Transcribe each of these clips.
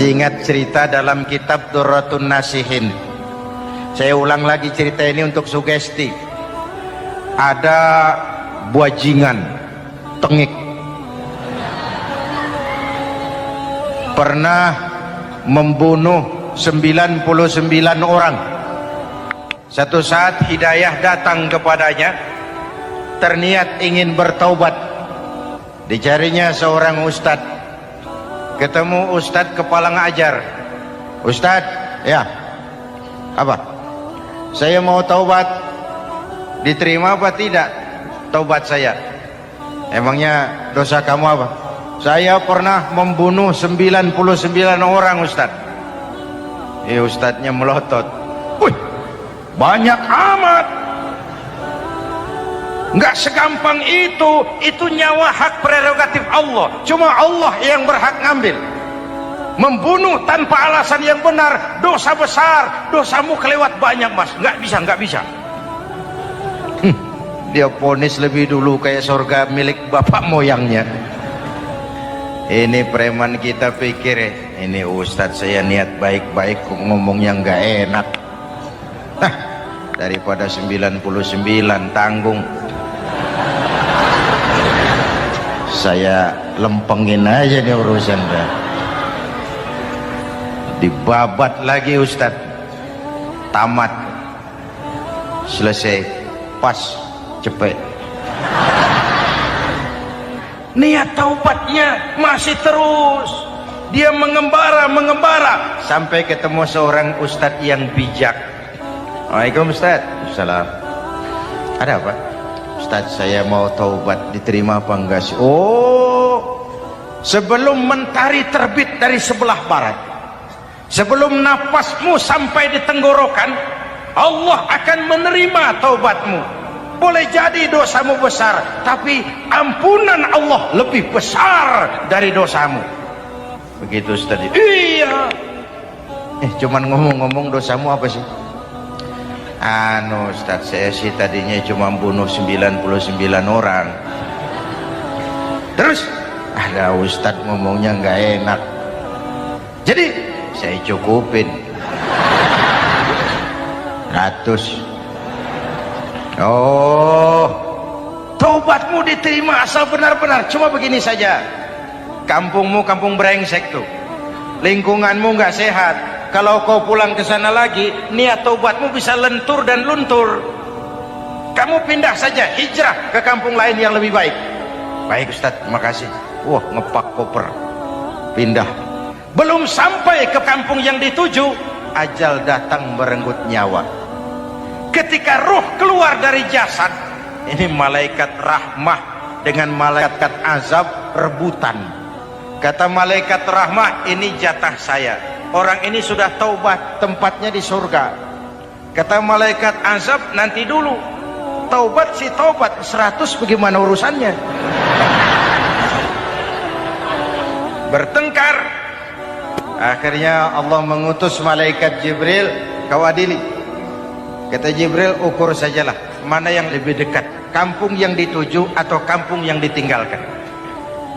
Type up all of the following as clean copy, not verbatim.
Masih ingat cerita dalam kitab Durratun Nasihin? Saya ulang lagi cerita ini untuk sugesti. Ada buajingan tengik pernah membunuh 99 orang. Satu saat hidayah datang kepadanya, terniat ingin bertaubat. Dicarinya seorang ustadz, ketemu ustadz kepala ngajar. Ustadz, ya, apa? Saya mau taubat, diterima apa tidak taubat saya? Emangnya dosa kamu apa? Saya pernah membunuh 99 orang, Ustadz. Ustadznya melotot. Wih, banyak amat. Nggak segampang itu nyawa hak prerogatif Allah. Cuma Allah yang berhak ngambil. Membunuh tanpa alasan yang benar, dosa besar. Dosamu kelewat banyak, Mas. Nggak bisa. Dia vonis lebih dulu kayak surga milik bapak moyangnya. Ini preman kita pikir ini ustadz saya niat baik-baik kok ngomongnya nggak enak. Daripada 99 tanggung, saya lempengin aja nih urusan dah. Dibabat lagi ustadz, tamat, selesai, pas, cepet. Niat taubatnya masih terus. Dia mengembara sampai ketemu seorang ustadz yang bijak. Waalaikumsalam Ustadz. Salam. Ada apa? Ustadz, saya mau taubat, diterima apa enggak sih? Oh, sebelum mentari terbit dari sebelah barat, sebelum napasmu sampai di tenggorokan, Allah akan menerima taubatmu. Boleh jadi dosamu besar, tapi ampunan Allah lebih besar dari dosamu. Begitu tadi. Iya. Cuman ngomong-ngomong dosamu apa sih? Ustadz, saya sih tadinya cuma bunuh 99 orang. Terus ada ustadz ngomongnya nggak enak, jadi saya cukupin 100. Oh, taubatmu diterima asal benar-benar. Cuma begini saja, kampungmu kampung brengsek tuh, lingkunganmu nggak sehat. Kalau kau pulang ke sana lagi, niat taubatmu bisa lentur dan luntur. Kamu pindah saja, hijrah ke kampung lain yang lebih baik. Baik Ustadz, terima kasih. Wah, ngepak koper, pindah. Belum sampai ke kampung yang dituju, ajal datang merenggut nyawa. Ketika ruh keluar dari jasad, ini malaikat rahmah dengan malaikat azab rebutan. Kata malaikat rahmah, ini jatah saya. Orang ini sudah taubat, tempatnya di surga. Kata malaikat azab, nanti dulu. Taubat si taubat, 100 bagaimana urusannya? Bertengkar. Akhirnya Allah mengutus malaikat Jibril, kau adili. Kata Jibril, ukur sajalah mana yang lebih dekat, kampung yang dituju atau kampung yang ditinggalkan.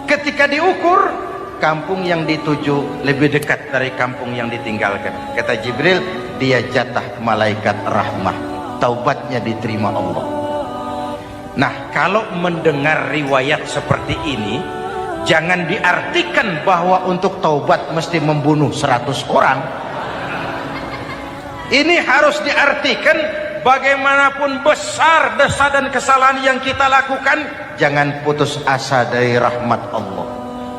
Ketika diukur, kampung yang dituju lebih dekat dari kampung yang ditinggalkan. Kata Jibril, dia jatah malaikat rahmah, taubatnya diterima Allah. Nah, kalau mendengar riwayat seperti ini, jangan diartikan bahwa untuk taubat mesti membunuh 100 orang. Ini harus diartikan bagaimanapun besar dosa dan kesalahan yang kita lakukan, jangan putus asa dari rahmat Allah.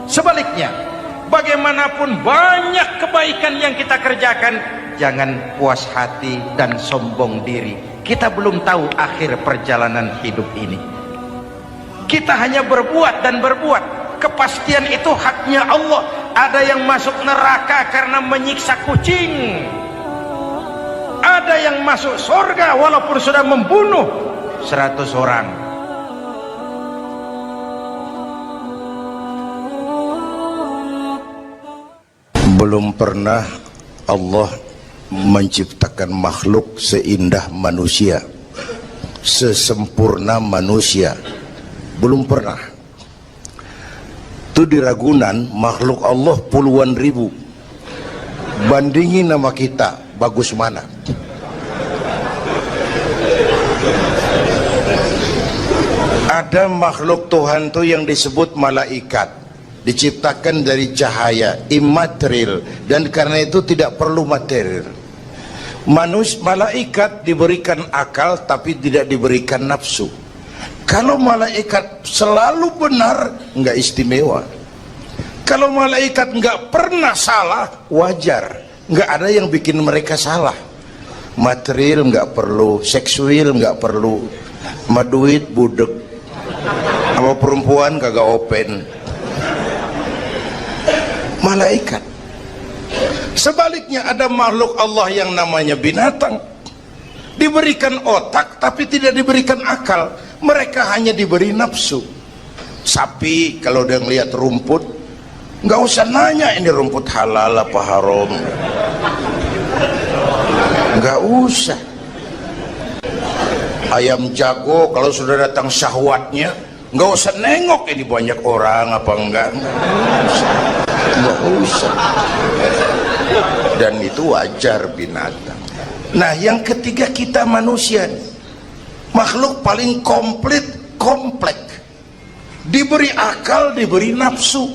Sebaliknya, bagaimanapun banyak kebaikan yang kita kerjakan, jangan puas hati dan sombong diri. Kita belum tahu akhir perjalanan hidup ini. Kita hanya berbuat dan berbuat. Kepastian itu haknya Allah. Ada yang masuk neraka karena menyiksa kucing. Ada yang masuk surga walaupun sudah membunuh 100 orang. Belum pernah Allah menciptakan makhluk seindah manusia, sesempurna manusia. Belum pernah. Itu di Ragunan makhluk Allah puluhan ribu. Bandingin nama kita, bagus mana? Ada makhluk Tuhan tuh yang disebut malaikat, diciptakan dari cahaya, immaterial, dan karena itu tidak perlu material. Malaikat diberikan akal tapi tidak diberikan nafsu. Kalau malaikat selalu benar, nggak istimewa. Kalau malaikat nggak pernah salah, wajar. Nggak ada yang bikin mereka salah. Material nggak perlu, seksual nggak perlu, sama duit budek, sama perempuan kagak open. Malaikat. Sebaliknya ada makhluk Allah yang namanya binatang, diberikan otak tapi tidak diberikan akal. Mereka hanya diberi nafsu. Sapi kalau dia ngelihat rumput, nggak usah nanya ini rumput halal apa haram, nggak usah. Ayam jago kalau sudah datang syahwatnya, nggak usah nengok ini banyak orang apa enggak, nggak usah. Dan itu wajar binatang. Nah yang ketiga kita manusia, makhluk paling kompleks, diberi akal, diberi nafsu.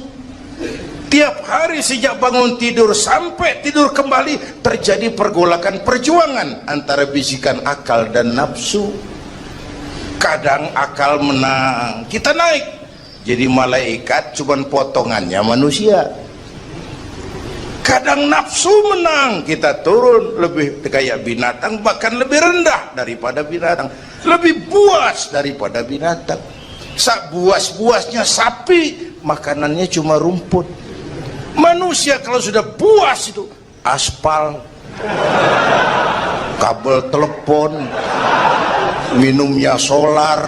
Tiap hari sejak bangun tidur sampai tidur kembali terjadi pergolakan perjuangan antara bisikan akal dan nafsu. Kadang akal menang, kita naik jadi malaikat, cuman potongannya manusia. Kadang nafsu menang, kita turun lebih kayak binatang, bahkan lebih rendah daripada binatang, lebih buas daripada binatang. Buas-buasnya sapi, makanannya cuma rumput. Manusia kalau sudah puas itu aspal, kabel telepon, minumnya solar,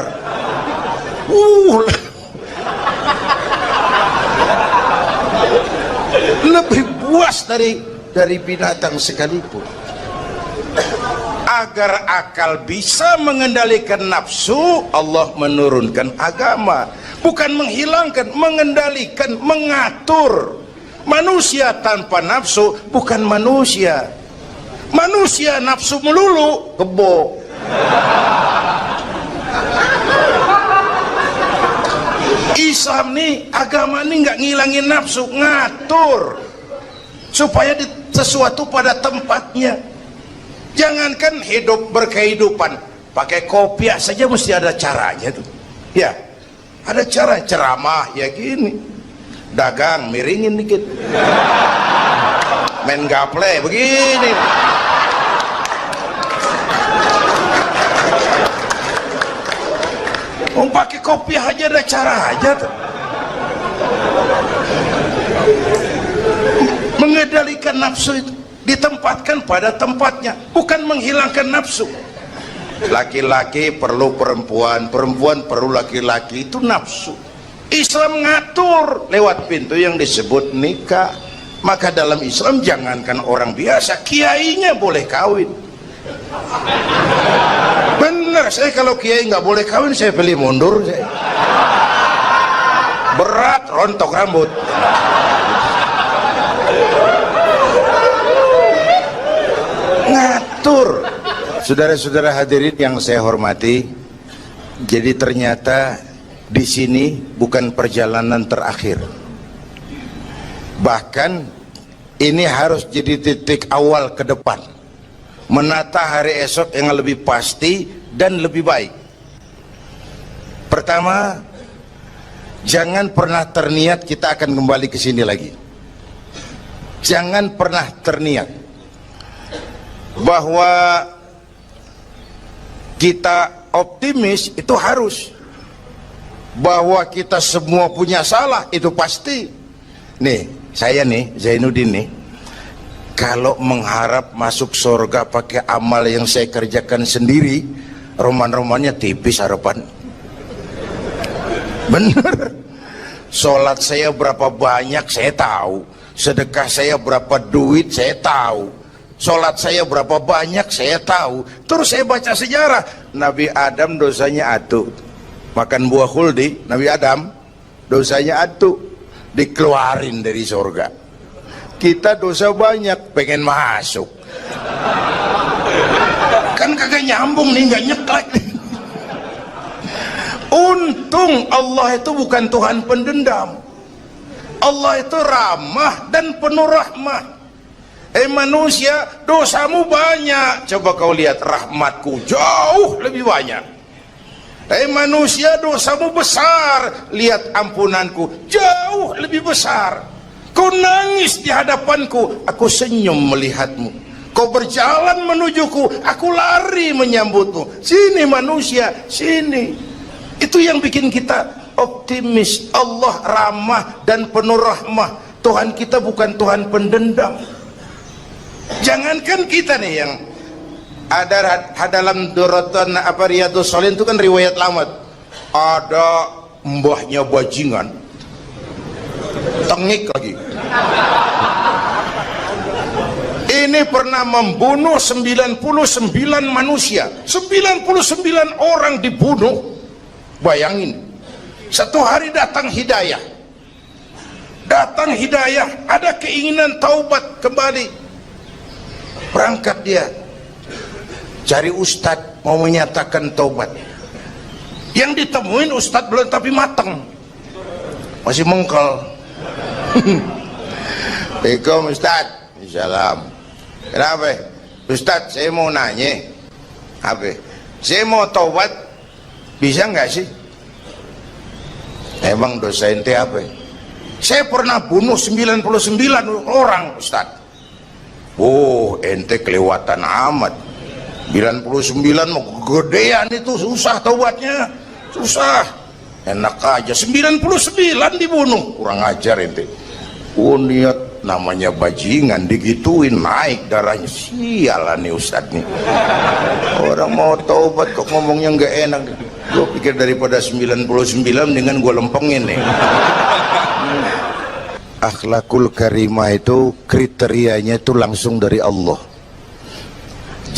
lebih puas dari binatang sekalipun. Agar akal bisa mengendalikan nafsu, Allah menurunkan agama, bukan menghilangkan, mengendalikan, mengatur. Manusia tanpa nafsu bukan manusia. Manusia nafsu melulu, kebo. Islam nih, agama nih nggak ngilangin nafsu, ngatur supaya sesuatu pada tempatnya. Jangankan hidup berkehidupan, pakai kopiah saja mesti ada caranya tuh. Ya, ada cara. Ceramah ya gini, dagang miringin dikit, main gaple begini. Pakai kopiah aja ada cara aja tuh. Mengendalikan nafsu itu ditempatkan pada tempatnya, bukan menghilangkan nafsu. Laki-laki perlu perempuan, perempuan perlu laki-laki, itu nafsu. Islam ngatur lewat pintu yang disebut nikah. Maka dalam Islam jangankan orang biasa, kiainya boleh kawin. Bener, saya kalau kiai nggak boleh kawin saya pilih mundur saya. Berat rontok rambut. Ngatur. Saudara-saudara hadirin yang saya hormati, jadi ternyata di sini bukan perjalanan terakhir. Bahkan ini harus jadi titik awal ke depan, menata hari esok yang lebih pasti dan lebih baik. Pertama, jangan pernah terniat kita akan kembali ke sini lagi. Jangan pernah terniat bahwa kita optimis, itu harus. Bahwa kita semua punya salah, itu pasti. Nih, saya nih, Zainuddin nih, kalau mengharap masuk surga pakai amal yang saya kerjakan sendiri, roman-romannya tipis harapan. Bener. Sholat saya berapa banyak saya tahu, sedekah saya berapa duit saya tahu, sholat saya berapa banyak saya tahu. Terus saya baca sejarah, Nabi Adam dosanya atu, makan buah khuldi. Nabi Adam dosanya atu, dikeluarin dari surga. Kita dosa banyak, pengen masuk. Kan kagak nyambung nih, nggak nyeklek nih. Untung Allah itu bukan Tuhan pendendam. Allah itu ramah dan penuh rahmah. Manusia, dosamu banyak, coba kau lihat rahmatku jauh lebih banyak. Manusia, dosamu besar, lihat ampunanku jauh lebih besar. Kau nangis di hadapanku, aku senyum melihatmu. Kau berjalan menujuku, aku lari menyambutmu. Sini manusia, sini. Itu yang bikin kita optimis. Allah ramah dan penuh rahmah. Tuhan kita bukan Tuhan pendendam. Jangankan kita nih yang ada dalam Dorotan Riyadhus Shalihin itu kan riwayat lama. Ada mbahnya bajingan, tengik lagi. Ini pernah membunuh 99 manusia, 99 orang dibunuh. Bayangin, satu hari datang hidayah, ada keinginan taubat kembali. Berangkat dia cari ustadz mau menyatakan taubat. Yang ditemuin ustadz belum tapi matang, masih mengkel. Assalamualaikum ustadz. Salam. Kenapa ustadz? Saya mau nanya, apa? Saya mau taubat, bisa nggak sih? Emang dosa ente apa? Saya pernah bunuh 99 orang ustadz. Oh, ente kelewatan amat. 99 mau gedean itu, susah taubatnya, susah. Enak aja 99 dibunuh, kurang ajar ente. Oh, niat namanya bajingan digituin, naik darahnya. Sialan nih ustadz nih. Orang mau taubat kok ngomongnya nggak enak. Gue pikir daripada 99 dengan gue lempengin nih. Akhlakul karimah itu kriterianya itu langsung dari Allah.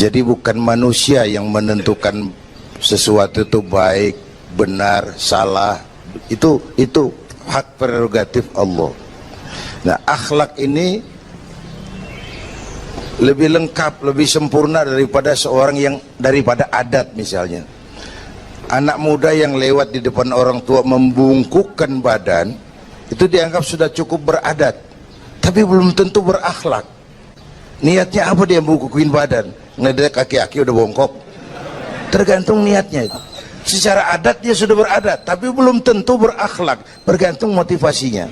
Jadi bukan manusia yang menentukan sesuatu itu baik, benar, salah. Itu hak prerogatif Allah. Nah, akhlak ini lebih lengkap, lebih sempurna daripada daripada adat misalnya. Anak muda yang lewat di depan orang tua membungkukkan badan, itu dianggap sudah cukup beradat, tapi belum tentu berakhlak. Niatnya apa dia bungkukin badan? Ngelihat kaki-kaki udah bongkok. Tergantung niatnya itu. Secara adat dia sudah beradat, tapi belum tentu berakhlak, bergantung motivasinya.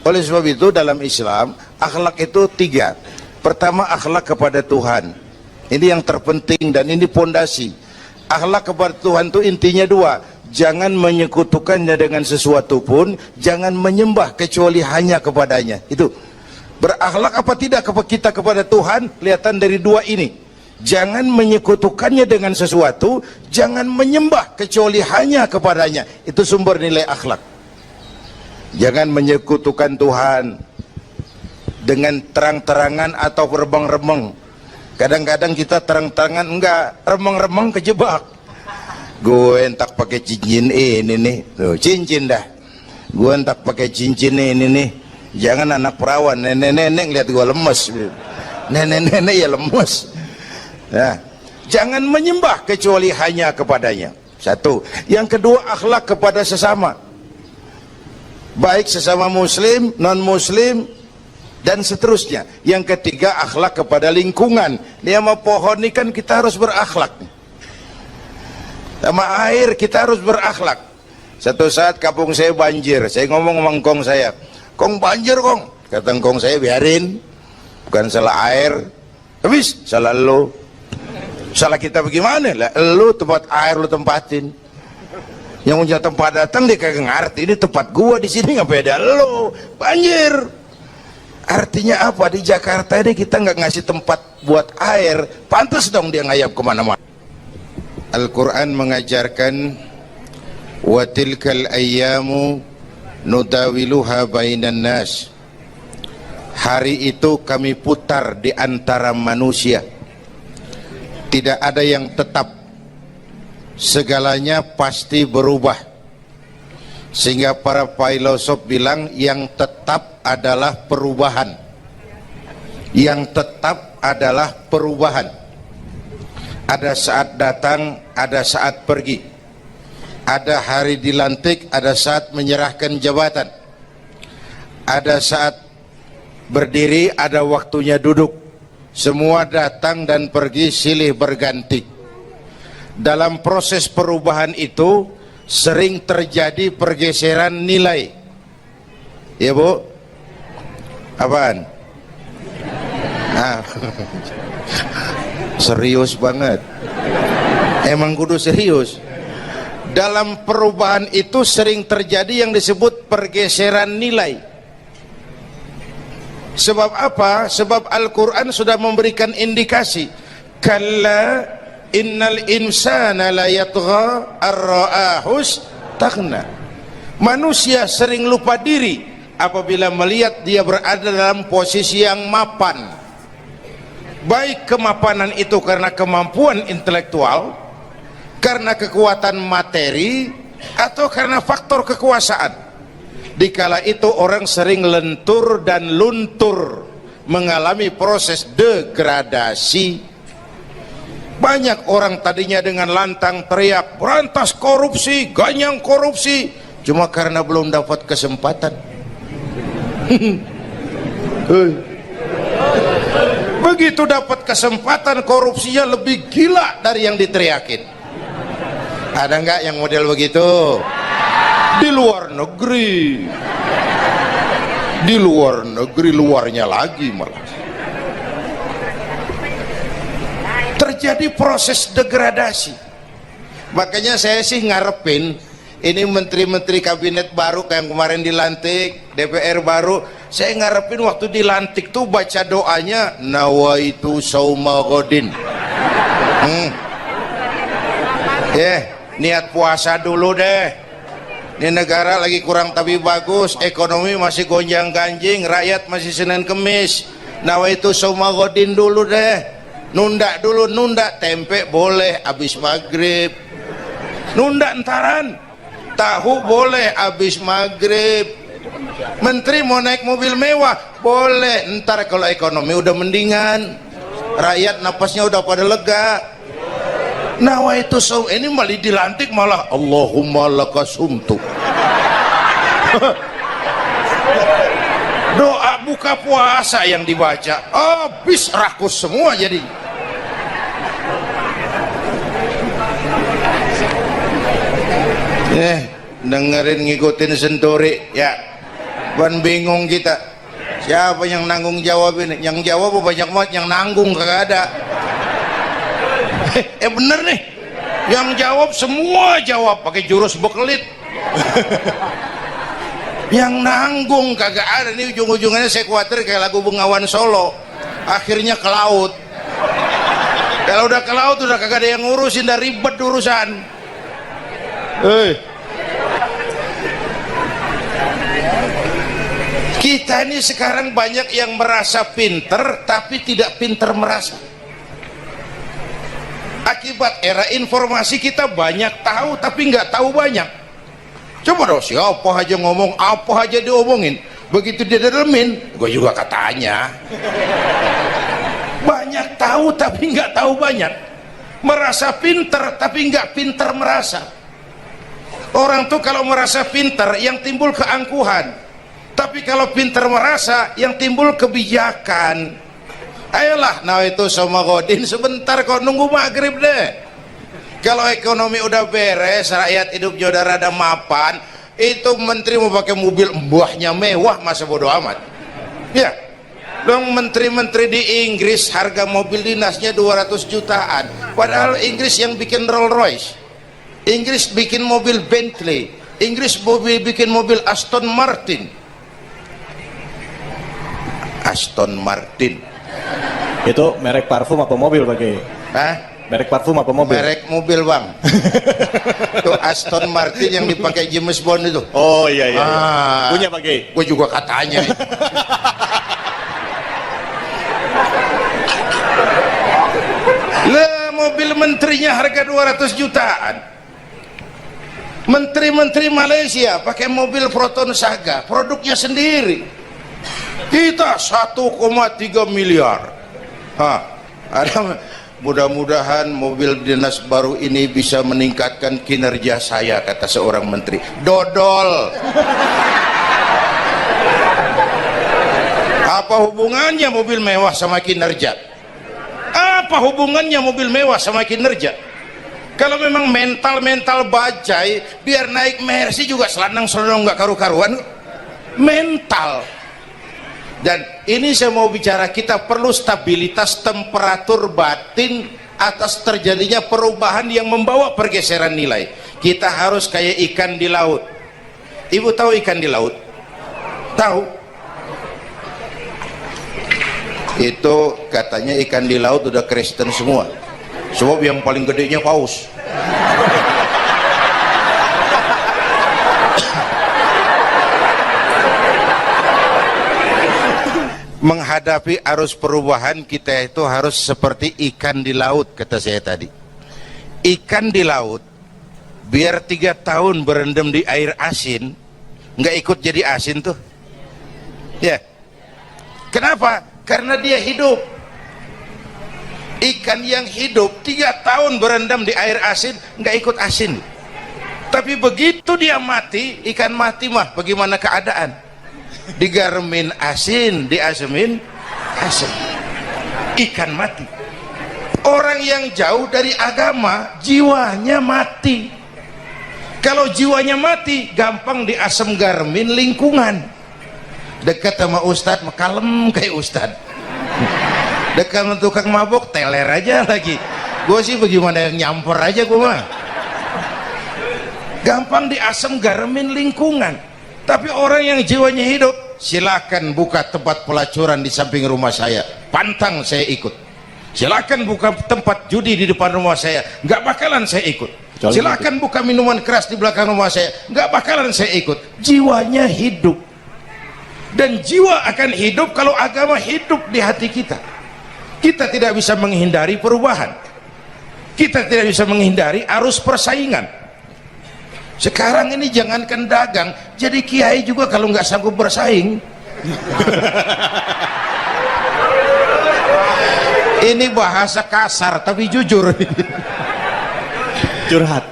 Oleh sebab itu dalam Islam, akhlak itu 3. Pertama, akhlak kepada Tuhan. Ini yang terpenting dan ini pondasi. Akhlak kepada Tuhan itu intinya 2. Jangan menyekutukannya dengan sesuatu pun, jangan menyembah kecuali hanya kepadanya. Itu berakhlak apa tidak kita kepada Tuhan, kelihatan dari 2 ini. Jangan menyekutukannya dengan sesuatu, jangan menyembah kecuali hanya kepadanya. Itu sumber nilai akhlak. Jangan menyekutukan Tuhan dengan terang-terangan atau remeng-remeng. Kadang-kadang kita terang-terangan enggak, remeng-remeng kejebak. Gue entak pakai cincin ini nih, loh, cincin dah. Gue entak pakai cincin ini nih. Jangan anak perawan, nenek-nenek lihat gue lemes. Nenek-nenek ya lemes. Nah, jangan menyembah kecuali hanya kepadanya. 1. Yang kedua, akhlak kepada sesama. Baik sesama muslim, non-muslim, dan seterusnya. Yang ketiga, akhlak kepada lingkungan. Ini sama pohon ini kan kita harus berakhlak. Sama air kita harus berakhlak. Satu saat kampung saya banjir, saya ngomong sama engkong saya, "Kong banjir kong." Kata engkong saya, "Biarin, bukan salah air, habis salah lo." Salah kita bagaimana? Lah lo tempat air lo tempatin. Yang punya tempat datang dia kagak ngerti, ini tempat gua di sini ngapain ada lo banjir. Artinya apa? Di Jakarta ini kita nggak ngasih tempat buat air, pantas dong dia ngayap kemana-mana. Al-Quran mengajarkan wa tilkal ayyamu nudawiluha bainan nas. Hari itu kami putar di antara manusia. Tidak ada yang tetap, segalanya pasti berubah. Sehingga para filosof bilang yang tetap adalah perubahan. Yang tetap adalah perubahan. Ada saat datang, ada saat pergi. Ada hari dilantik, ada saat menyerahkan jabatan. Ada saat berdiri, ada waktunya duduk. Semua datang dan pergi silih berganti. Dalam proses perubahan itu sering terjadi pergeseran nilai. Ya Bu? Apaan? Nah, serius banget. Emang kudu serius. Dalam perubahan itu sering terjadi yang disebut pergeseran nilai. Sebab apa? Sebab Al-Quran sudah memberikan indikasi. Kalla innal insana la yatgha ar-ra'ahus taghna. Manusia sering lupa diri apabila melihat dia berada dalam posisi yang mapan. Baik kemapanan itu karena kemampuan intelektual, karena kekuatan materi, atau karena faktor kekuasaan. Dikala itu orang sering lentur dan luntur, mengalami proses degradasi. Banyak orang tadinya dengan lantang teriak berantas korupsi, ganyang korupsi, cuma karena belum dapat kesempatan. Begitu dapat kesempatan, korupsinya lebih gila dari yang diteriakin. Ada nggak yang model begitu? Di luar negeri. Di luar negeri, luarnya lagi malah. Terjadi proses degradasi. Makanya saya sih ngarepin ini menteri-menteri kabinet baru kayak yang kemarin dilantik, DPR baru, saya ngarepin waktu dilantik tuh baca doanya nawaitu sauma godin. Niat puasa dulu deh. Ini negara lagi kurang tapi bagus, ekonomi masih gonjang ganjing, rakyat masih Senin Kemis. Nawaitu sauma godin dulu deh. Nunda dulu, nunda tempe boleh abis maghrib, nunda entaran tahu boleh abis maghrib. Menteri mau naik mobil mewah boleh ntar kalau ekonomi udah mendingan, rakyat napasnya udah pada lega. Nawaitu saum, ini malah dilantik malah Allahumma lakasumtu. Doa buka puasa yang dibaca habis rakus semua jadi. Dengerin ngikutin senturi ya, ban bingung kita siapa yang nanggung jawab ini. Yang jawab banyak banget, yang nanggung kagak ada. Bener nih, yang jawab semua jawab pakai jurus bekelit. Yang nanggung kagak ada. Nih ujung-ujungnya saya khawatir kayak lagu Bengawan Solo, akhirnya ke laut. Kalau udah ke laut udah kagak ada yang ngurusin, dah ribet urusan. Kita ini sekarang banyak yang merasa pinter tapi tidak pinter merasa. Akibat era informasi kita banyak tahu tapi nggak tahu banyak. Coba dong, siapa aja ngomong apa aja diomongin, begitu dia dalemin gue juga katanya. Banyak tahu tapi nggak tahu banyak. Merasa pinter tapi nggak pinter merasa. Orang tuh kalau merasa pinter yang timbul keangkuhan, tapi kalau pinter merasa yang timbul kebijakan. Ayolah, nah itu sama godin sebentar kok, nunggu maghrib deh. Kalau ekonomi udah beres, rakyat hidupnya udah rada mapan, itu menteri mau pakai mobil buahnya mewah masa bodo amat. Ya, dong menteri-menteri di Inggris harga mobil dinasnya 200 jutaan, padahal Inggris yang bikin Rolls Royce, Inggris bikin mobil Bentley, Inggris bikin mobil Aston Martin. Aston Martin itu merek parfum apa mobil pakai? Hah? Merek parfum apa mobil? Merek mobil bang. Itu Aston Martin yang dipakai James Bond itu. Oh iya iya, punya pakai? Gue juga katanya. Lah mobil menterinya harga 200 jutaan. Menteri-menteri Malaysia pakai mobil Proton Saga, produknya sendiri. Kita 1,3 miliar. Ada, mudah-mudahan mobil dinas baru ini bisa meningkatkan kinerja saya, kata seorang menteri. Dodol. Apa hubungannya mobil mewah sama kinerja? Apa hubungannya mobil mewah sama kinerja? Kalau memang mental bajai, biar naik Mercy juga selandang-selandang nggak karu-karuan. Mental. Dan ini saya mau bicara, kita perlu stabilitas temperatur batin atas terjadinya perubahan yang membawa pergeseran nilai. Kita harus kayak ikan di laut. Ibu tahu ikan di laut? Tahu? Itu katanya ikan di laut udah Kristen semua. Sebab yang paling gedenya paus. Menghadapi arus perubahan kita itu harus seperti ikan di laut, kata saya tadi. Ikan di laut biar 3 tahun berendam di air asin, nggak ikut jadi asin tuh ya. Kenapa? Karena dia hidup. Ikan yang hidup 3 tahun berendam di air asin nggak ikut asin. Tapi begitu dia mati, ikan mati mah bagaimana keadaan? Digarmin asin, diasemin asin. Ikan mati. Orang yang jauh dari agama, jiwanya mati. Kalau jiwanya mati, gampang diasem garmin lingkungan. Dekat sama ustadz, kalem kayak ustadz. Dekat sama tukang mabok, teler aja lagi. Gue sih bagaimana yang nyampur aja gue mah. Gampang diasem garmin lingkungan. Tapi orang yang jiwanya hidup, silakan buka tempat pelacuran di samping rumah saya, pantang saya ikut. Silakan buka tempat judi di depan rumah saya, nggak bakalan saya ikut. Silakan buka minuman keras di belakang rumah saya, nggak bakalan saya ikut. Jiwanya hidup. Dan jiwa akan hidup kalau agama hidup di hati kita. Kita tidak bisa menghindari perubahan. Kita tidak bisa menghindari arus persaingan. Sekarang ini jangankan dagang, jadi kiai juga kalau nggak sanggup bersaing. Ini bahasa kasar tapi jujur. Curhat.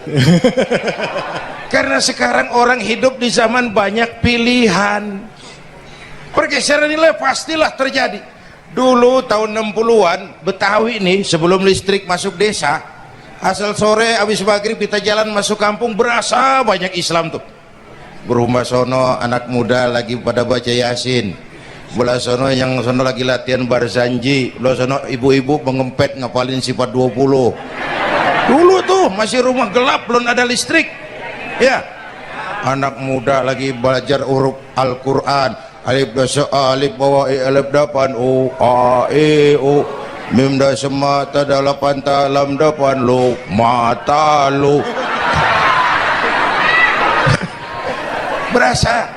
Karena sekarang orang hidup di zaman banyak pilihan. Pergeseran nilai pastilah terjadi. Dulu tahun 60-an Betawi nih, sebelum listrik masuk desa, asal sore habis maghrib kita jalan masuk kampung, berasa banyak Islam tuh. Berumah sono anak muda lagi pada baca Yasin, belah sono yang sono lagi latihan barzanji, belah sono ibu-ibu mengempet ngapalin sifat 20. Dulu tuh masih rumah gelap, belum ada listrik ya. Anak muda lagi belajar huruf Al-Quran, alif dasa alif bawa alif dapan u a e u mim dasa mata dalapan talam dapan lu mata lu. Berasa.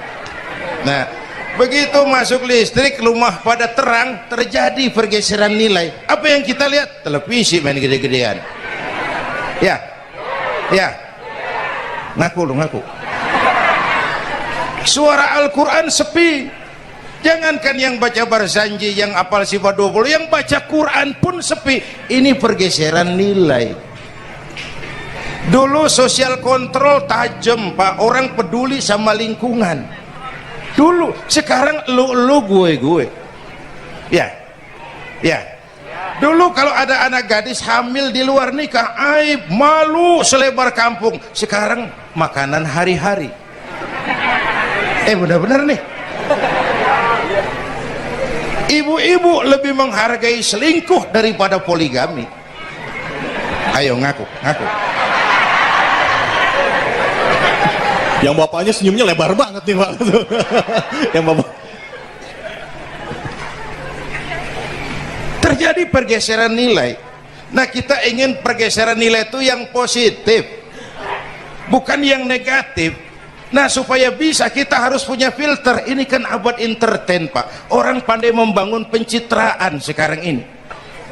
Nah, begitu masuk listrik, rumah pada terang, terjadi pergeseran nilai. Apa yang kita lihat? Televisi main gede-gedean. Ya, ya, ngaku lu ngaku. Suara Al-Quran sepi. Jangankan yang baca barzanji, yang apal sifat 20, yang baca Quran pun sepi. Ini pergeseran nilai. Dulu sosial kontrol tajam Pak, orang peduli sama lingkungan. Dulu, sekarang lu gue. Ya, ya. Dulu kalau ada anak gadis hamil di luar nikah, aib, malu selebar kampung. Sekarang makanan hari-hari. Benar-benar nih. Ibu-ibu lebih menghargai selingkuh daripada poligami. Ayo ngaku. Yang bapaknya senyumnya lebar banget nih Pak. Yang bapak. Terjadi pergeseran nilai. Nah, kita ingin pergeseran nilai itu yang positif, bukan yang negatif. Nah, supaya bisa kita harus punya filter. Ini kan abad entertain Pak, orang pandai membangun pencitraan sekarang ini.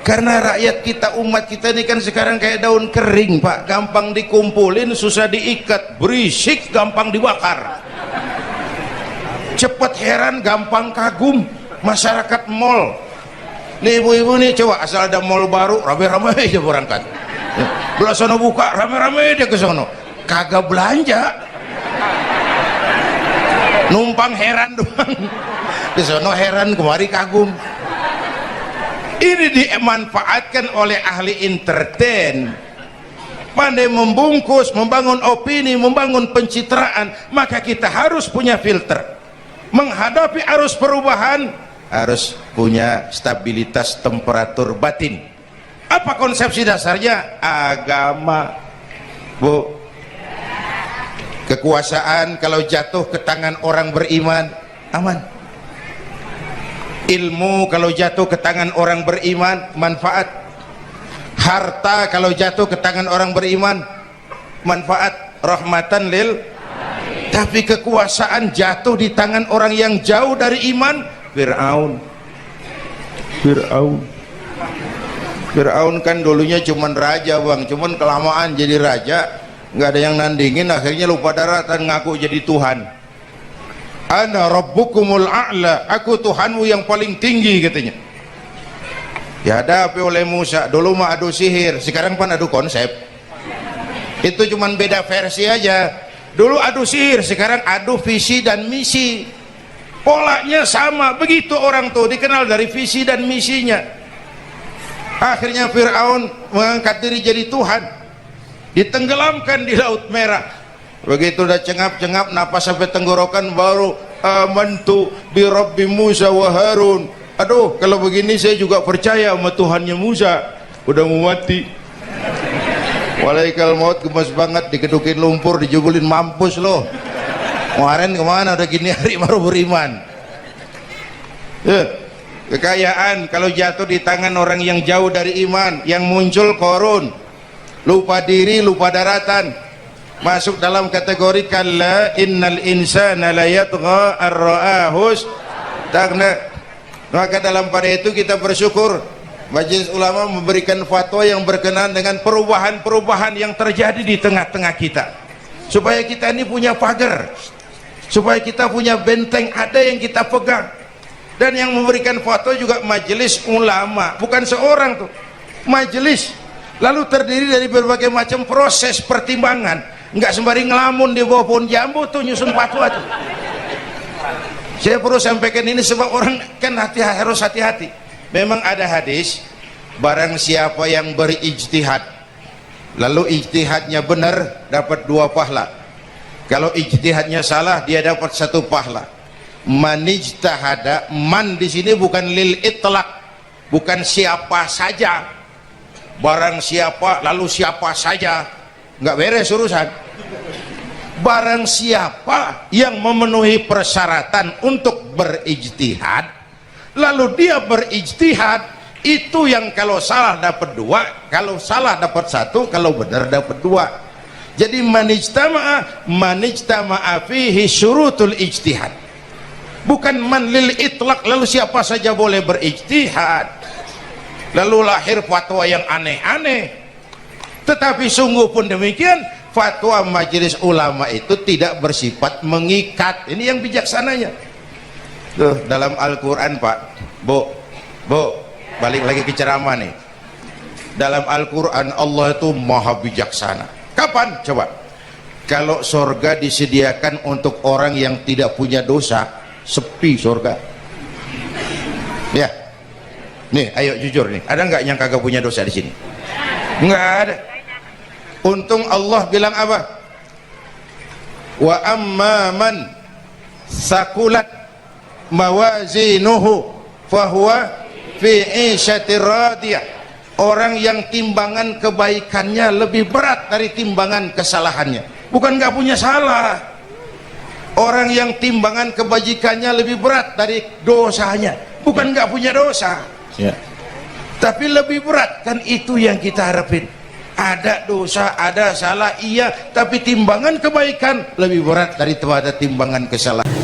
Karena rakyat kita, umat kita ini kan sekarang kayak daun kering Pak, gampang dikumpulin, susah diikat, berisik, gampang dibakar. Cepat heran, gampang kagum. masyarakat mall. Nih ibu-ibu nih, coba asal ada mall baru rame-rame aja berangkat. Belah sono buka rame-rame dia ke sono, kagak belanja, numpang heran doang. Ke sono heran, kemari kagum. Ini dimanfaatkan oleh ahli entertain, pandai membungkus, membangun opini, membangun pencitraan. Maka kita harus punya filter menghadapi arus perubahan, harus punya stabilitas temperatur batin. Apa konsepsi dasarnya? Agama, Bu. Kekuasaan kalau jatuh ke tangan orang beriman aman. Ilmu kalau jatuh ke tangan orang beriman manfaat. Harta kalau jatuh ke tangan orang beriman manfaat, rahmatan lil. Tapi kekuasaan jatuh di tangan orang yang jauh dari iman, Fir'aun kan dulunya cuman raja bang, cuman kelamaan jadi raja nggak ada yang nandingin, akhirnya lupa daratan ngaku jadi Tuhan. Ana rabbukumul a'la, aku Tuhanmu yang paling tinggi katanya. Dihadapi oleh Musa, dulu mah adu sihir, sekarang pan adu konsep. Itu cuman beda versi aja. Dulu adu sihir, sekarang adu visi dan misi. Polanya sama, begitu orang tuh dikenal dari visi dan misinya. Akhirnya Fir'aun mengangkat diri jadi Tuhan, ditenggelamkan di Laut Merah. Begitu udah cengap-cengap napas sampai tenggorokan, baru amantu bi Rabbi Musa wa Harun. Aduh, kalau begini saya juga percaya sama Tuhannya Musa. Udah mau mati, walaikal maut, gemes banget, dikedukin lumpur, dijugulin, mampus loh. Kemarin kemana udah gini hari baru beriman. Kekayaan kalau jatuh di tangan orang yang jauh dari iman, yang muncul korun, lupa diri, lupa daratan, masuk dalam kategori kalla innal insana la yatgha ar-ra'ahus tagna. Maka dalam pada itu kita bersyukur Majelis Ulama memberikan fatwa yang berkenaan dengan perubahan-perubahan yang terjadi di tengah-tengah kita, supaya kita ini punya pagar, supaya kita punya benteng ada yang kita pegang. Dan yang memberikan fatwa juga Majelis Ulama, bukan seorang tuh, majelis, lalu terdiri dari berbagai macam proses pertimbangan. Nggak sembari ngelamun di bawah pohon jambu tuh nyusun fatwa tuh. Saya perlu sampaikan ini sebab orang kan harus hati-hati. Memang ada hadis, barang siapa yang berijtihad lalu ijtihadnya benar dapat 2 pahala, kalau ijtihadnya salah dia dapat 1 pahala. Manijtahada, man di sini bukan lil itlaq, bukan siapa saja, barang siapa lalu siapa saja, nggak beres urusan. Barang siapa yang memenuhi persyaratan untuk berijtihad lalu dia berijtihad, itu yang kalau salah dapat 2, kalau salah dapat 1, kalau benar dapat 2. Jadi manijtama'a fihi syurutul ijtihad, bukan man lil itlaq lalu siapa saja boleh berijtihad lalu lahir fatwa yang aneh-aneh. Tetapi sungguh pun demikian, fatwa Majelis Ulama itu tidak bersifat mengikat. Ini yang bijaksananya. Tuh, dalam Al-Quran Pak, Bu, balik lagi ke ceramah nih. Dalam Al-Quran Allah itu maha bijaksana. Kapan? Coba. Kalau sorga disediakan untuk orang yang tidak punya dosa, sepi sorga. Ya, nih, ayo jujur nih, ada nggak yang kagak punya dosa di sini? Nggak ada. Untung Allah bilang apa? Wa amma man sakulat mawazinuhu fahuwa fi 'ishatir radiyah. Orang yang timbangan kebaikannya lebih berat dari timbangan kesalahannya. Bukan nggak punya salah. Orang yang timbangan kebajikannya lebih berat dari dosanya. Bukan nggak punya dosa. Ya. Tapi lebih berat, kan itu yang kita harapin. Ada dosa, ada salah, iya, tapi timbangan kebaikan lebih berat daripada timbangan kesalahan.